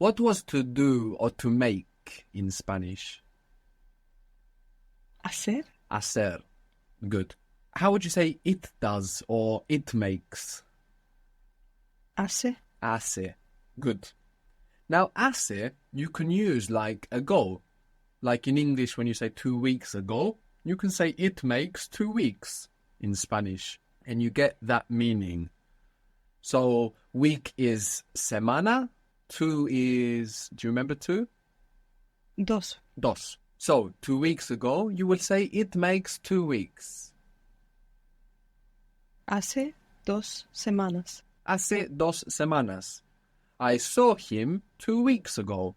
What was to do or to make in Spanish? Hacer. Hacer. Good. How would you say it does or it makes? Hace. Hace. Good. Now, hace, you can use like ago. Like in English, when you say 2 weeks ago, you can say it makes 2 weeks in Spanish. And you get that meaning. So, week is semana. 2 is, do you remember 2? Dos. Dos. So, 2 weeks ago, you will say it makes 2 weeks. Hace 2 semanas. Hace 2 semanas. I saw him 2 weeks ago.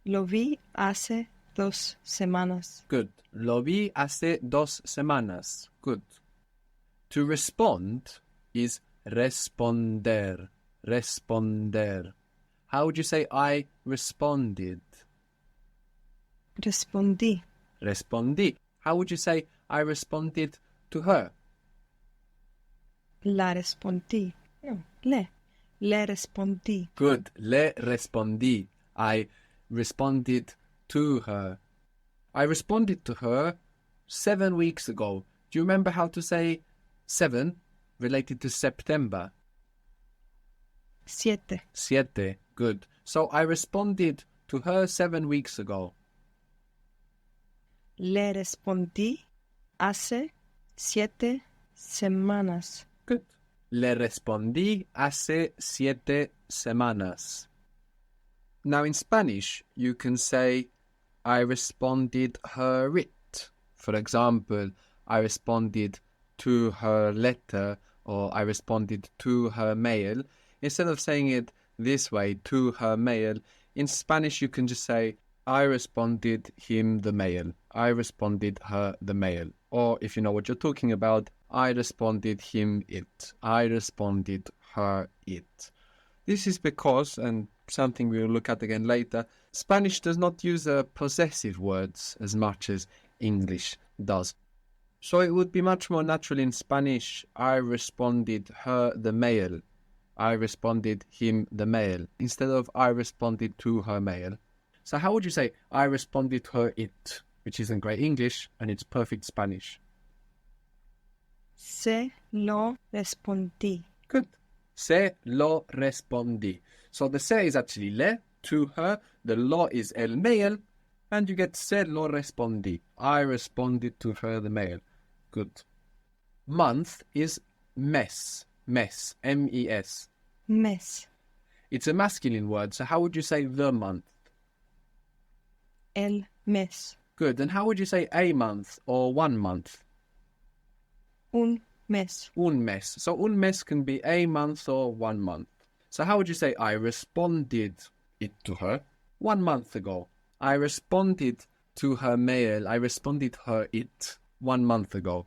Lo vi hace 2 semanas. Good. Lo vi hace 2 semanas. Good. To respond is responder. Responder. How would you say I responded? Respondí. Respondí. How would you say I responded to her? La respondí. No, le. Le respondí. Good. Le respondí. I responded to her. I responded to her 7 weeks ago. Do you remember how to say 7 related to September? 7. Siete. Good. So I responded to her 7 weeks ago. Le respondí hace 7 semanas. Good. Le respondí hace 7 semanas. Now in Spanish, you can say, I responded her it. For example, I responded to her letter, or I responded to her mail. Instead of saying it this way, to her mail, in Spanish you can just say, I responded him the mail. I responded her the mail. Or if you know what you're talking about, I responded him it. I responded her it. This is because, and something we'll look at again later, Spanish does not use possessive words as much as English does. So it would be much more natural in Spanish, I responded her the mail. I responded him the mail, instead of I responded to her mail. So how would you say, I responded her it, which isn't great English, and it's perfect Spanish? Se lo respondí. Good. Se lo respondí. So the se is actually le, to her, the lo is el mail, and you get se lo respondí. I responded to her the mail. Good. Month is mes. Mes. M-E-S. Mes. It's a masculine word, so how would you say the month? El mes. Good. And how would you say a month or 1 month? Un mes. Un mes. So un mes can be a month or 1 month. So how would you say I responded it to her 1 month ago? I responded to her mail. I responded her it 1 month ago.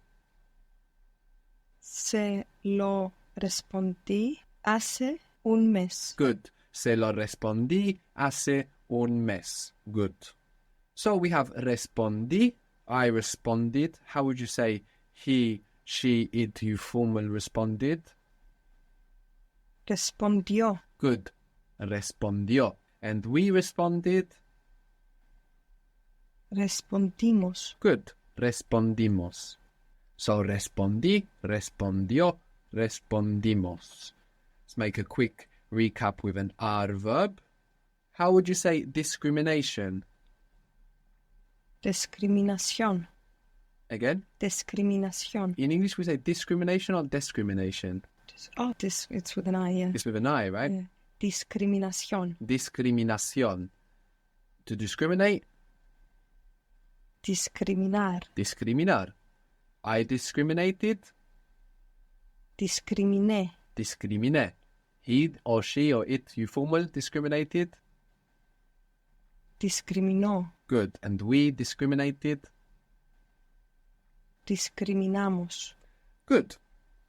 Se lo respondí hace un mes. Good. Se lo respondí hace un mes. Good. So we have respondí. I responded. How would you say he, she, it, you formal responded? Respondió. Good. Respondió. And we responded? Respondimos. Good. Respondimos. So respondí, respondió, respondimos. Let's make a quick recap with an are verb. How would you say discrimination? Discriminación. Again? Discriminación. In English we say discrimination or discrimination? Oh, it's with an I, yeah. It's with an I, right? Yeah. Discriminación. Discriminación. To discriminate? Discriminar. Discriminar. I discriminated? Discriminé. Discriminé. He or she or it, you formal, discriminated? Discriminó. Good. And we discriminated? Discriminamos. Good.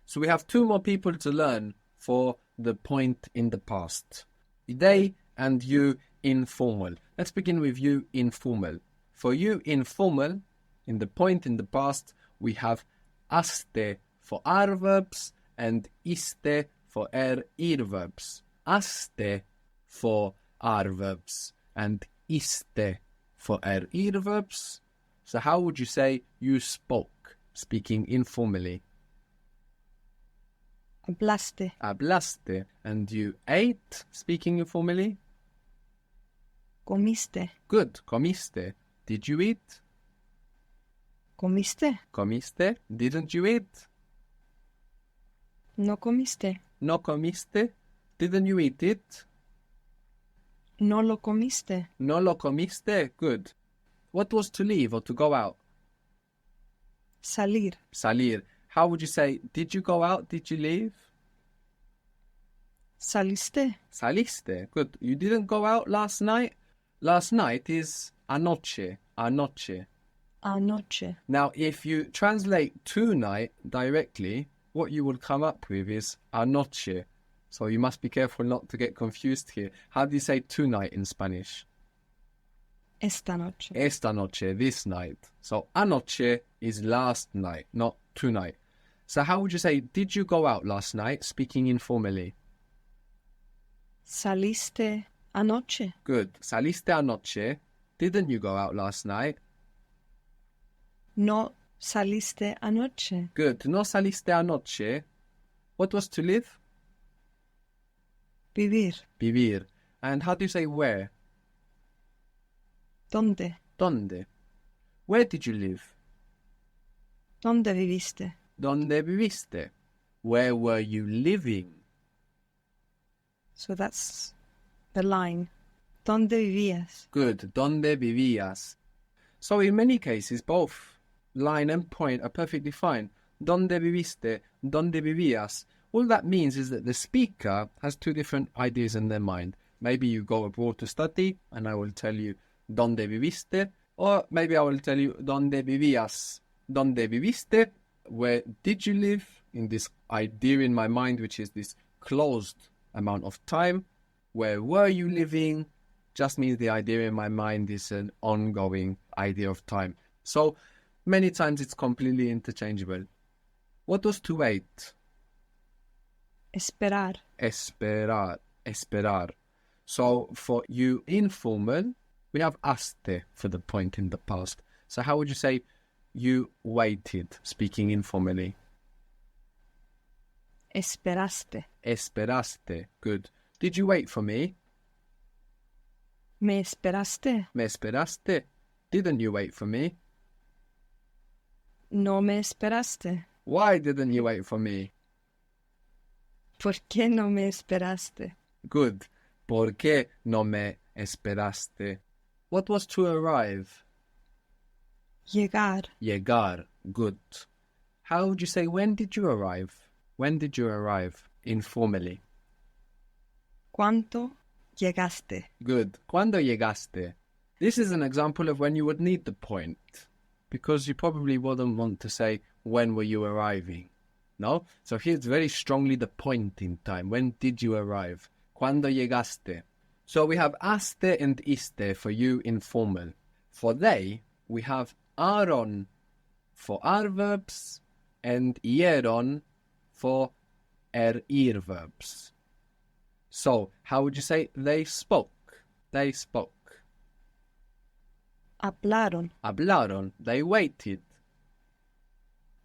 So we have 2 more people to learn for the point in the past. They and you informal. Let's begin with you informal. For you informal, in the point in the past, we have haste for are verbs and iste for ir verbs. Haste for adverbs and iste for adverbs. So how would you say you spoke, speaking informally? Hablaste. Hablaste. And you ate, speaking informally? Comiste. Good. Comiste. Did you eat? Comiste. Comiste. Didn't you eat? No comiste. No comiste. Didn't you eat it? No lo comiste. No lo comiste. Good. What was to leave or to go out? Salir. Salir. How would you say, did you go out? Did you leave? Saliste. Saliste. Good. You didn't go out last night? Last night is anoche. Anoche. Anoche. Now, if you translate tonight directly, what you will come up with is anoche. So you must be careful not to get confused here. How do you say tonight in Spanish? Esta noche. Esta noche, this night. So anoche is last night, not tonight. So how would you say, did you go out last night, speaking informally? Saliste anoche. Good. Saliste anoche. Didn't you go out last night? No saliste anoche. Good. No saliste anoche. What was to live? Vivir. Vivir. And how do you say where? ¿Dónde? ¿Dónde? Where did you live? ¿Dónde viviste? ¿Dónde viviste? Where were you living? So that's the line. ¿Dónde vivías? Good. ¿Dónde vivías? So in many cases, both line and point are perfectly fine. ¿Dónde viviste? ¿Dónde vivías? All that means is that the speaker has two different ideas in their mind. Maybe you go abroad to study and I will tell you ¿Dónde viviste? Or maybe I will tell you ¿Dónde vivías? ¿Dónde viviste? Where did you live? In this idea in my mind, which is this closed amount of time. Where were you living? Just means the idea in my mind is an ongoing idea of time. So many times it's completely interchangeable. What was to wait? Esperar. Esperar. Esperar. So for you informal, we have haste for the point in the past. So how would you say you waited, speaking informally? Esperaste. Esperaste. Good. Did you wait for me? ¿Me esperaste? Me esperaste. Didn't you wait for me? No me esperaste. Why didn't you wait for me? ¿Por qué no me esperaste? Good. ¿Por qué no me esperaste? What was to arrive? Llegar. Llegar. Good. How would you say, when did you arrive? When did you arrive, informally? ¿Cuánto llegaste? Good. ¿Cuándo llegaste? This is an example of when you would need the point, because you probably wouldn't want to say, when were you arriving? No? So here it's very strongly the point in time. When did you arrive? ¿Cuándo llegaste? So we have haste and iste for you informal. For they, we have aron for adverbs and hieron for verbs. So how would you say they spoke? They spoke. Hablaron. Hablaron. They waited.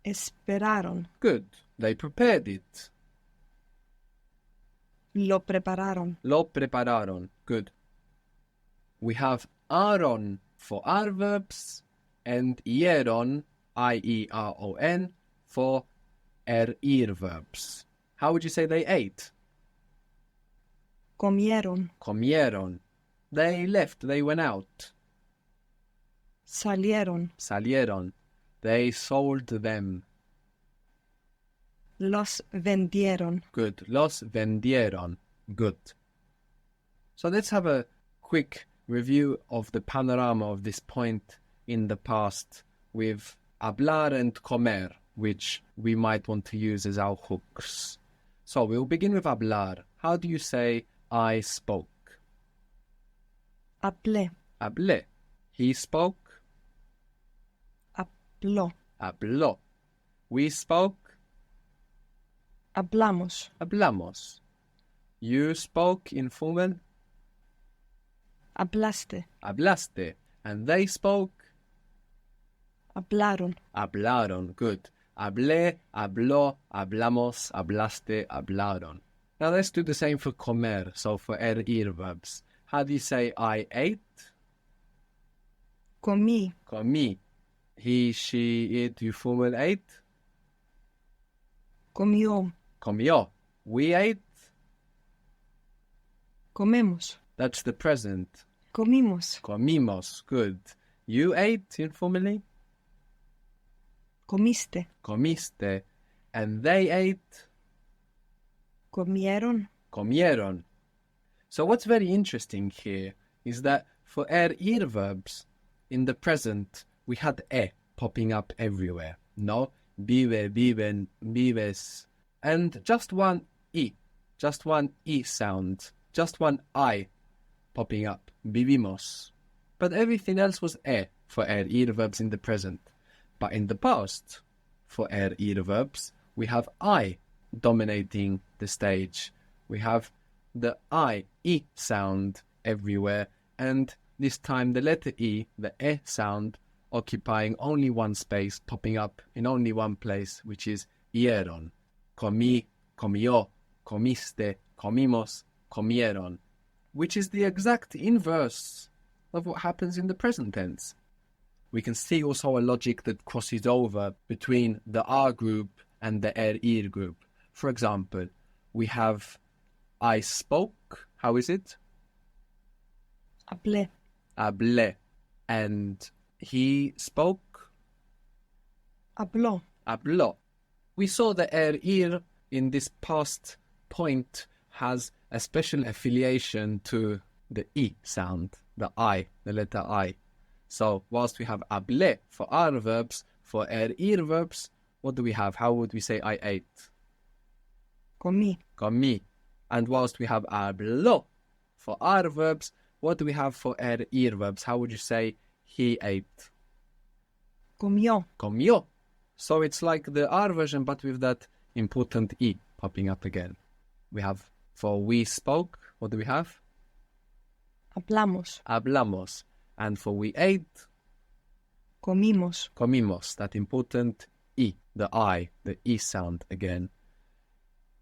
Esperaron. Good. They prepared it. Lo prepararon. Lo prepararon. Good. We have aron for adverbs and hieron, I-E-R-O-N, for verbs. How would you say they ate? Comieron. Comieron. They left. They went out. Salieron. Salieron. They sold them. Los vendieron. Good. Los vendieron. Good. So let's have a quick review of the panorama of this point in the past with hablar and comer, which we might want to use as our hooks. So we'll begin with hablar. How do you say I spoke? Hablé. Hablé. He spoke? Habló. Habló. We spoke? Hablamos. Hablamos. You spoke informal? Hablaste. Hablaste. And they spoke. Hablaron. Hablaron. Good. Hablé, habló, hablamos, hablaste, hablaron. Now let's do the same for comer, so for ear verbs. How do you say I ate? Comí. Comí. He, she, it, you formal ate? Comió. Comió. We ate? Comemos. That's the present. Comimos. Comimos. Good. You ate informally? Comiste. Comiste. And they ate? Comieron. Comieron. So what's very interesting here is that for ear verbs, in the present, we had popping up everywhere. No? Vive, viven, vives. And just one E sound, just one I popping up. Vivimos. But everything else was for ear verbs in the present. But in the past, for ear verbs, we have I dominating the stage. We have the E sound everywhere, and this time the letter E, the sound, occupying only one space, popping up in only one place, which is ieron. Comí, comió, comiste, comimos, comieron, which is the exact inverse of what happens in the present tense. We can see also a logic that crosses over between the R group and the ear group. For example, we have I spoke. How is it? Hablé. Hablé. And he spoke. Habló. Habló. We saw the ear in this past point has a special affiliation to the E sound, the I, the letter I. So whilst we have hablé for R verbs, for ear verbs, what do we have? How would we say I ate? Comí. Comí. And whilst we have habló for R verbs, what do we have for ear verbs? How would you say he ate? Comió. Comió. So it's like the R version, but with that important E popping up again. We have for we spoke, what do we have? Hablamos. Hablamos. And for we ate, Comimos. comimos, that important E, the I, the E sound again.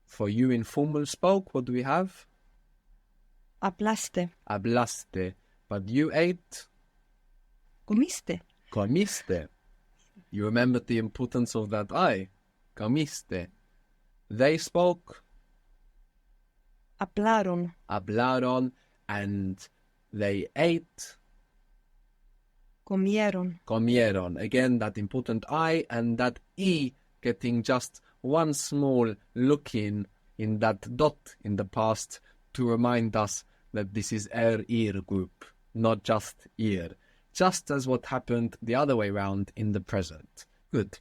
For you informal spoke, what do we have? Hablaste. Hablaste. But you ate, Comiste. comiste. You remembered the importance of that I, comiste. They spoke, Hablaron. hablaron, and they ate, Comieron. comieron. Again, that important I and that E getting just one small look in that dot in the past to remind us that this is ear group, not just ear. Just as what happened the other way round in the present. Good.